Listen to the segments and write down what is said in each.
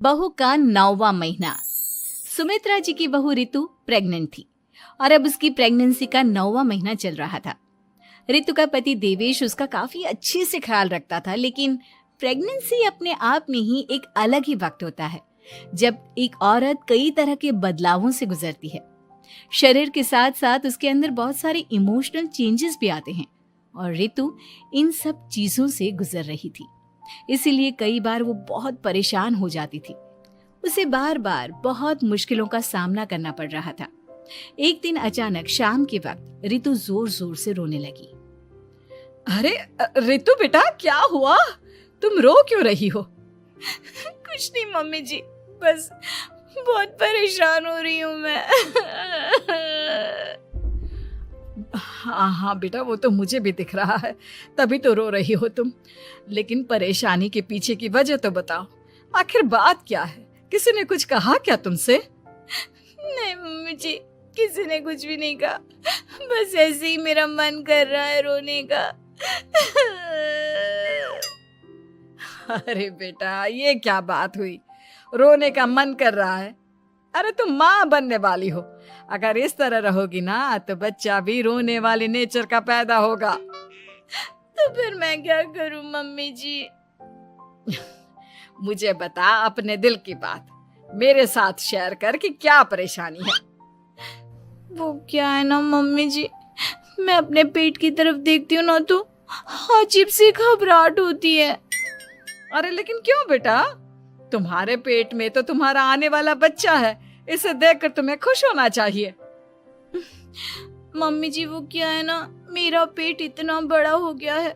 बहू का 9वां महीना। सुमित्रा जी की बहू रितु प्रेग्नेंट थी और अब उसकी प्रेगनेंसी का 9वां महीना चल रहा था। रितु का पति देवेश उसका काफी अच्छे से ख्याल रखता था, लेकिन प्रेगनेंसी अपने आप में ही एक अलग ही वक्त होता है जब एक औरत कई तरह के बदलावों से गुजरती है। शरीर के साथ साथ उसके अंदर बहुत सारे इमोशनल चेंजेस भी आते हैं और रितु इन सब चीजों से गुजर रही थी। इसीलिए कई बार वो बहुत परेशान हो जाती थी। उसे बार बार बहुत मुश्किलों का सामना करना पड़ रहा था। एक दिन अचानक शाम के वक्त रितु जोर जोर से रोने लगी। अरे रितु बेटा, क्या हुआ? तुम रो क्यों रही हो? कुछ नहीं मम्मी जी, बस बहुत परेशान हो रही हूँ मैं। हाँ बेटा, वो तो मुझे भी दिख रहा है, तभी तो रो रही हो तुम। लेकिन परेशानी के पीछे की वजह तो बताओ, आखिर बात क्या है? किसी ने कुछ कहा क्या तुमसे? नहीं मम्मी जी, किसी ने कुछ भी नहीं कहा, बस ऐसे ही मेरा मन कर रहा है रोने का। अरे बेटा, ये क्या बात हुई? रोने का मन कर रहा है? अरे तुम माँ बनने वाली हो, अगर इस तरह रहोगी ना तो बच्चा भी रोने वाले नेचर का पैदा होगा। तो फिर मैं क्या करूं मम्मी जी? मुझे बता अपने दिल की बात, मेरे साथ शेयर कर कि क्या परेशानी है। वो क्या है ना मम्मी जी, मैं अपने पेट की तरफ देखती हूँ ना तो अजीब सी घबराहट होती है। अरे लेकिन क्यों बेटा? तुम्हारे पेट में तो तुम्हारा आने वाला बच्चा है, इसे देखकर तुम्हें खुश होना चाहिए। मम्मी जी वो क्या है ना, मेरा पेट इतना बड़ा हो गया है,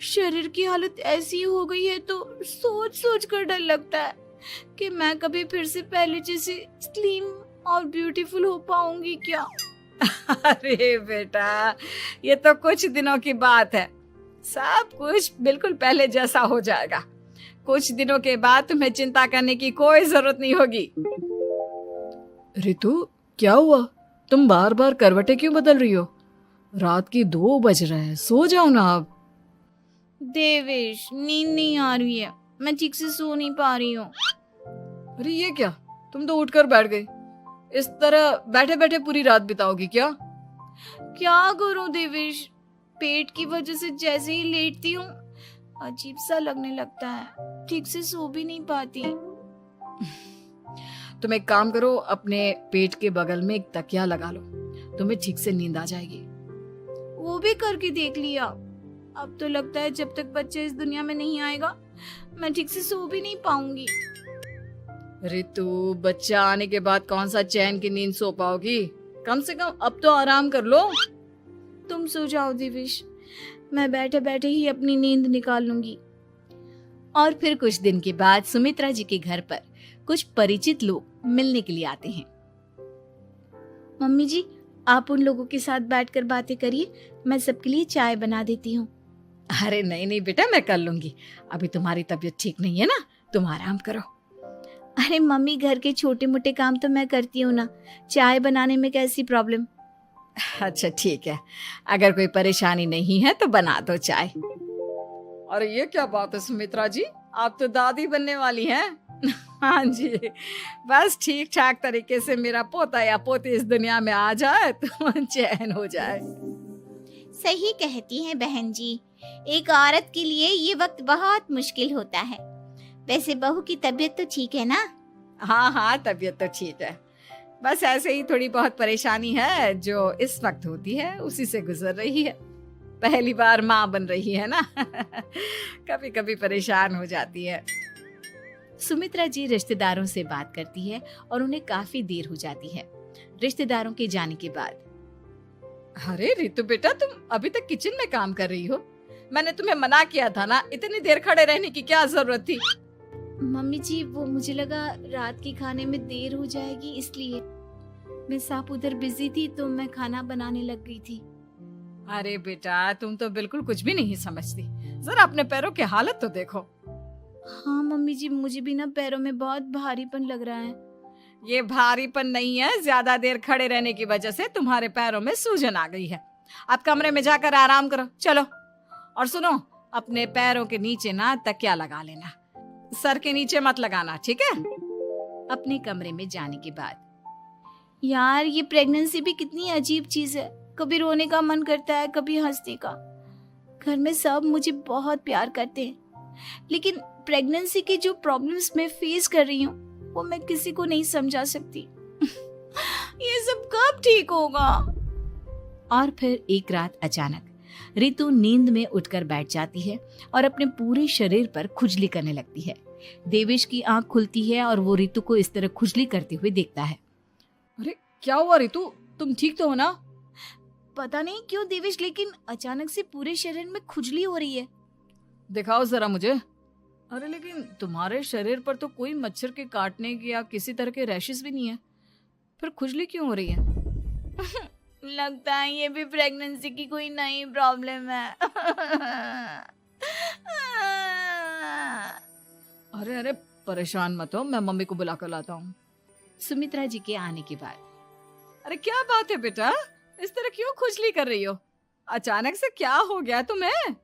शरीर की हालत ऐसी हो गई है तो सोच सोच कर डर लगता है कि मैं कभी फिर से पहले जैसी स्लिम और ब्यूटीफुल हो पाऊंगी क्या। अरे बेटा, ये तो कुछ दिनों की बात है, सब कुछ बिल्कुल पहले जैसा हो जाएगा। कुछ दिनों के बाद तुम्हें चिंता करने की कोई जरूरत नहीं होगी। रितु, क्या हुआ? तुम बार बार करवटें क्यों बदल रही हो? रात के 2 बज रहे हैं, सो जाओ ना अब। देवेश, नींद नहीं आ रही है, मैं ठीक से सो नहीं पा रही हूँ। अरे ये क्या, तुम तो उठकर बैठ गई। इस तरह बैठे बैठे पूरी रात बिताओगी क्या? क्या करूं देवेश, पेट की वजह से जैसे ही लेटती हूँ अजीब सा लगने लगता है, ठीक से सो भी नहीं पाती। तुम एक काम करो, अपने पेट के बगल में एक तकिया लगा लो, तुम्हें ठीक से नींद आ जाएगी। वो भी करके देख लिया, अब तो लगता है जब तक बच्चा इस दुनिया में नहीं आएगा मैं ठीक से सो भी नहीं पाऊंगी। रितु, बच्चा आने के बाद कौन सा चैन की नींद सो पाओगी? कम से कम अब तो आराम कर लो। तुम सो जाओ देवेश, मैं बैठे बैठे ही अपनी नींद निकाल लूंगी। और फिर कुछ दिन के बाद सुमित्रा जी के घर पर कुछ परिचित लोग मिलने के लिए आते हैं। मम्मी जी, आप उन लोगों के साथ बैठकर बातें करिए, मैं सबके लिए चाय बना देती हूँ। अरे नहीं बेटा, मैं कर लूंगी, अभी तुम्हारी तबीयत ठीक नहीं है ना, तुम आराम करो। अरे मम्मी, घर के छोटे मोटे काम तो मैं करती हूँ ना, चाय बनाने में कैसी प्रॉब्लम? अच्छा ठीक है, अगर कोई परेशानी नहीं है तो बना दो चाय। अरे ये क्या बात है सुमित्रा जी, आप तो दादी बनने वाली हैं। हाँ जी, बस ठीक ठाक तरीके से मेरा पोता या पोती इस दुनिया में आ जाए तो चैन हो जाए। सही कहती हैं बहन जी, एक औरत के लिए ये वक्त बहुत मुश्किल होता है। वैसे बहू की तबीयत तो ठीक है ना? हाँ, तबीयत तो ठीक है, बस ऐसे ही थोड़ी बहुत परेशानी है जो इस वक्त होती है, उसी से गुजर रही है। पहली बार माँ बन रही है ना, कभी कभी परेशान हो जाती है। सुमित्रा जी रिश्तेदारों से बात करती है और उन्हें काफी देर हो जाती है। रिश्तेदारों के जाने के बाद, अरे रितु बेटा, तुम अभी तक किचन में काम कर रही हो? मैंने तुम्हें मना किया था ना, इतनी देर खड़े रहने की क्या जरूरत थी? मम्मी जी, वो मुझे लगा रात के खाने में देर हो जाएगी, इसलिए मैं साफ उधर बिजी थी तो मैं खाना बनाने लग गई थी। अरे बेटा, तुम तो बिल्कुल कुछ भी नहीं समझती, जरा अपने पैरों की हालत तो देखो। हाँ मम्मी जी, मुझे भी ना पैरों में बहुत भारीपन लग रहा है। ये भारीपन नहीं है, ज्यादा देर खड़े रहने की वजह से तुम्हारे पैरों में सूजन आ गई है। अब कमरे में जाकर आराम करो, चलो। और सुनो, अपने पैरों के नीचे ना तकिया लगा लेना, सर के नीचे मत लगाना, ठीक है? अपने कमरे में जाने के बाद यार ये प्रेगनेंसी भी कितनी अजीब चीज है, कभी रोने का मन करता है, कभी हंसने का। घर में सब मुझे बहुत प्यार करते हैं, लेकिन प्रेगनेंसी की जो प्रॉब्लम्स मैं फेस कर रही हूँ वो मैं किसी को नहीं समझा सकती। ये सब कब ठीक होगा? और फिर एक रात अचानक रितु नींद में उठकर बैठ जाती है और अपने पूरे शरीर पर खुजली करने लगती है। देवेश की आंख खुलती है और वो रितु को इस तरह खुजली करते हुए देखता है। अरे क्या हुआ रितु, तुम ठीक तो हो ना? पता नहीं क्यों देवेश, लेकिन अचानक से पूरे शरीर में खुजली हो रही है। दिखाओ जरा मुझे। अरे लेकिन तुम्हारे शरीर पर तो कोई मच्छर के काटने की या किसी तरह के रैशेस भी नहीं है, फिर खुजली क्यों हो रही है? लगता है ये भी प्रेगनेंसी की कोई नई प्रॉब्लम है। अरे अरे परेशान मत हो, मैं मम्मी को बुला कर लाता हूँ। सुमित्रा जी के आने के बाद अरे क्या बात है बेटा, इस तरह क्यों खुजली कर रही हो? अचानक से क्या हो गया तुम्हें?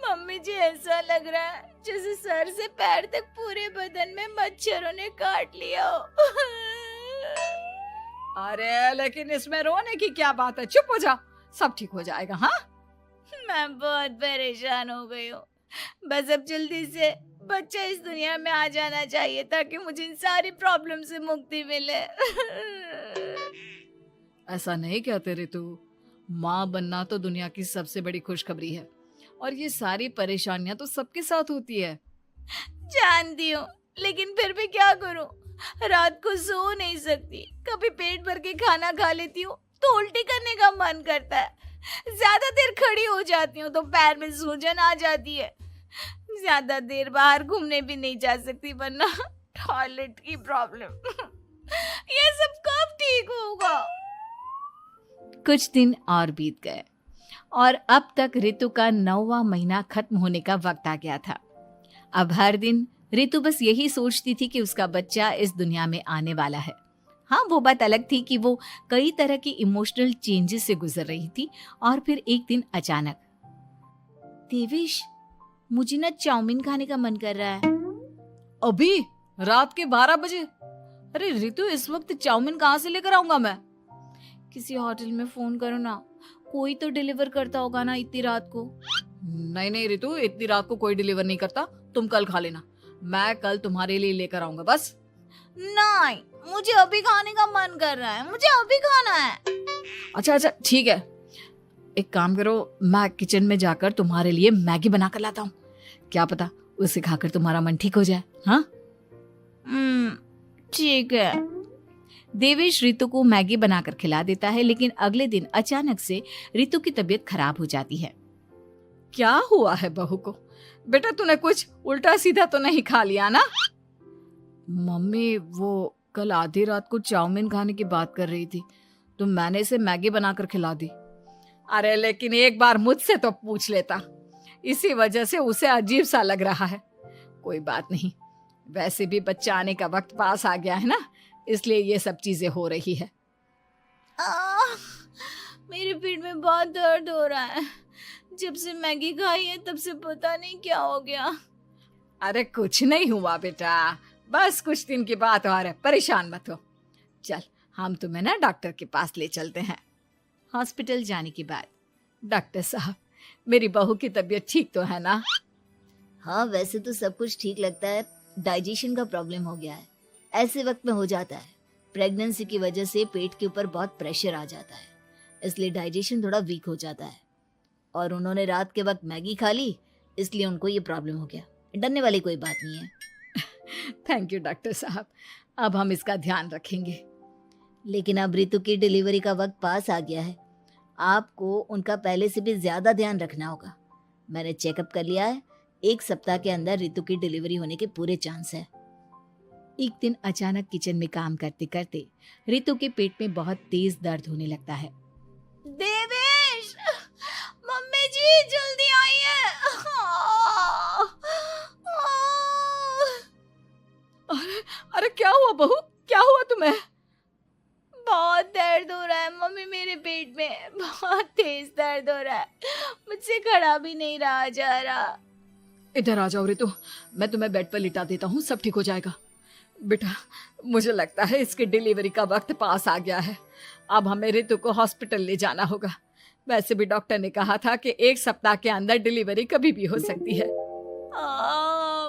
मम्मी जी ऐसा लग रहा है जैसे सर से पैर तक पूरे बदन में मच्छरों ने काट लिया हो। अरे लेकिन इसमें रोने की क्या बात है, चुप हो जा, सब ठीक हो जाएगा। हाँ मैं बहुत परेशान हो गई हूँ, बस अब जल्दी से बच्चा इस दुनिया में आ जाना चाहिए ताकि मुझे इन सारी प्रॉब्लम से मुक्ति मिले। ऐसा नहीं कहते रितु, माँ बनना तो दुनिया की सबसे बड़ी खुशखबरी है और ये सारी परेशानियां तो सबके साथ होती है। जानती हूँ, लेकिन फिर भी क्या करूँ, रात को सो नहीं सकती। कभी पेट भर के खाना खा लेती हूँ तो उल्टी करने का मन करता है। ज्यादा देर खड़ी हो जाती हूँ तो पैर में सूजन आ जाती है। ज्यादा देर बाहर घूमने भी नहीं जा सकती वरना टॉयलेट की प्रॉब्लम। ये सब कब ठीक होगा? कुछ दिन और बीत गए और अब तक रितु का 9वां महीना खत्म होने का वक्त आ गया था। अब हर दिन रितु बस यही सोचती थी कि उसका बच्चा इस दुनिया में आने वाला है। हाँ, वो बात अलग थी कि वो कई तरह की इमोशनल चेंजेस से गुजर रही थी और फिर एक दिन अचानक, देवेश, मुझे ना चाउमीन खाने का मन कर रहा है। अभी रात के 12 बजे? अरे रितु, इस वक्त चाउमीन कहाँ से लेकर आऊंगा मैं? किसी होटल में फोन करो ना, कोई तो डिलीवर करता होगा ना इतनी रात को। नहीं नहीं रितु, इतनी रात को कोई डिलीवर नहीं करता, तुम कल खा लेना, मैं कल तुम्हारे लिए लेकर आऊंगा बस। नहीं, मुझे अभी खाने का मन कर रहा है, मुझे अभी खाना है। अच्छा अच्छा ठीक है, एक काम करो, मैं किचन में जाकर तुम्हारे लिए मैगी बना कर लाता हूँ, क्या पता उसे खाकर तुम्हारा मन ठीक हो जाए। हाँ ठीक है। देवेश रितु को मैगी बनाकर खिला देता है, लेकिन अगले दिन अचानक से रितु की तबीयत खराब हो जाती है। क्या हुआ है बहू को? बेटा तूने कुछ उल्टा सीधा तो नहीं खा लिया ना? मम्मी वो कल आधी रात को चाउमीन खाने की बात कर रही थी तो मैंने इसे मैगी बनाकर खिला दी। अरे लेकिन एक बार मुझसे तो पूछ लेता, इसी वजह से उसे अजीब सा लग रहा है। कोई बात नहीं, वैसे भी बच्चा आने का वक्त पास आ गया है ना, इसलिए ये सब चीजें हो रही है। मेरे पेट में बहुत दर्द हो रहा है, जब से मैगी खाई है तब से पता नहीं क्या हो गया। अरे कुछ नहीं हुआ बेटा, बस कुछ दिन की बात और है, परेशान मत हो। चल हम तुम्हें ना डॉक्टर के पास ले चलते हैं। हॉस्पिटल जाने के बाद, डॉक्टर साहब, मेरी बहू की तबीयत ठीक तो है ना? हाँ, वैसे तो सब कुछ ठीक लगता है, डाइजेशन का प्रॉब्लम हो गया है, ऐसे वक्त में हो जाता है। प्रेगनेंसी की वजह से पेट के ऊपर बहुत प्रेशर आ जाता है, इसलिए डाइजेशन थोड़ा वीक हो जाता है। और उन्होंने रात के वक्त मैगी खा ली, इसलिए उनको ये प्रॉब्लम हो गया। डरने वाली कोई बात नहीं है। थैंक यू डॉक्टर साहब, अब हम इसका ध्यान रखेंगे। लेकिन अब रितु की डिलीवरी का वक्त पास आ गया है, आपको उनका पहले से भी ज्यादा ध्यान रखना होगा। मैंने चेकअप कर लिया है, 1 सप्ताह के अंदर रितु की डिलीवरी होने के पूरे चांस है। एक दिन अचानक किचन में काम करते करते रितु के पेट में बहुत तेज दर्द होने लगता है। देवेश, मम्मी जी जल्दी आइए। अरे क्या हुआ बहू, क्या हुआ तुम्हें? बहुत दर्द हो रहा है मम्मी, मेरे पेट में बहुत तेज दर्द हो रहा है, मुझसे खड़ा भी नहीं रहा जा रहा। इधर आ जाओ रितु, मैं तुम्हें बेड पर लिटा देता हूँ, सब ठीक हो जाएगा। बेटा, मुझे लगता है इसकी डिलीवरी का वक्त पास आ गया है। अब हमें रितु को हॉस्पिटल ले जाना होगा। वैसे भी डॉक्टर ने कहा था कि 1 सप्ताह के अंदर डिलीवरी कभी भी हो सकती है।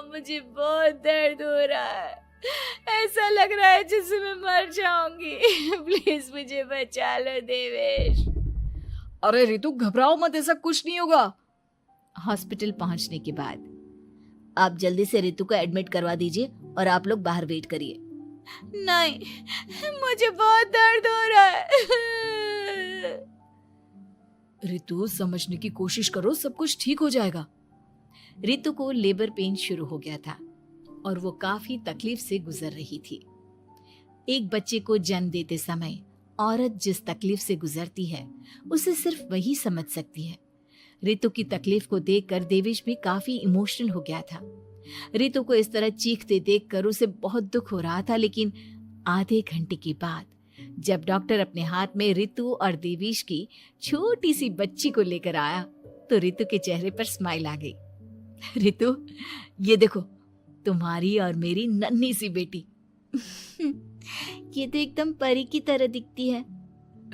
मुझे बहुत दर्द हो रहा है, ऐसा लग रहा है जैसे मैं मर जाऊंगी। प्लीज मुझे बचा लो देवेश। अरे रितु, घबराओ मत, ऐसा कुछ नहीं होगा। हॉस्पिटल पहुंचने के बाद आप जल्दी से रितु को एडमिट करवा दीजिए और आप लोग बाहर वेट करिए। नहीं, मुझे बहुत दर्द हो रहा है। रितु, समझने की कोशिश करो, सब कुछ ठीक हो जाएगा। रितु को लेबर पेन शुरू हो गया था और वो काफी तकलीफ से गुजर रही थी। एक बच्चे को जन्म देते समय औरत जिस तकलीफ से गुजरती है उसे सिर्फ वही समझ सकती है। रितु की तकलीफ को देखकर देवेश भी काफी इमोशनल हो गया था। रितु को इस तरह चीखते देखकर उसे बहुत दुख हो रहा था, लेकिन आधे घंटे के बाद जब डॉक्टर अपने हाथ में रितु और देवेश की छोटी सी बच्ची को लेकर आया तो रितु के चेहरे पर स्माइल आ गई। रितु, ये देखो, तुम्हारी और मेरी नन्ही सी बेटी। ये तो एकदम परी की तरह दिखती है।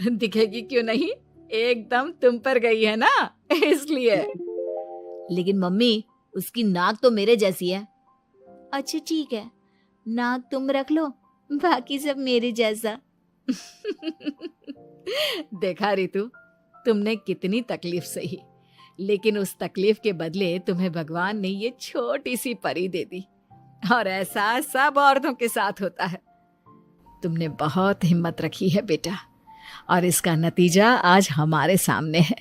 दिखेगी क्यों नहीं, एकदम तुम पर गई है ना, इसलिए। लेकिन मम्मी, उसकी नाक तो मेरे जैसी है। अच्छा ठीक है, नाक तुम रख लो, बाकी सब मेरे जैसा। देखा रितु, तुमने कितनी तकलीफ सही, लेकिन उस तकलीफ के बदले तुम्हें भगवान ने ये छोटी सी परी दे दी। और ऐसा सब औरतों के साथ होता है। तुमने बहुत हिम्मत रखी है बेटा, और इसका नतीजा आज हमारे सामने है।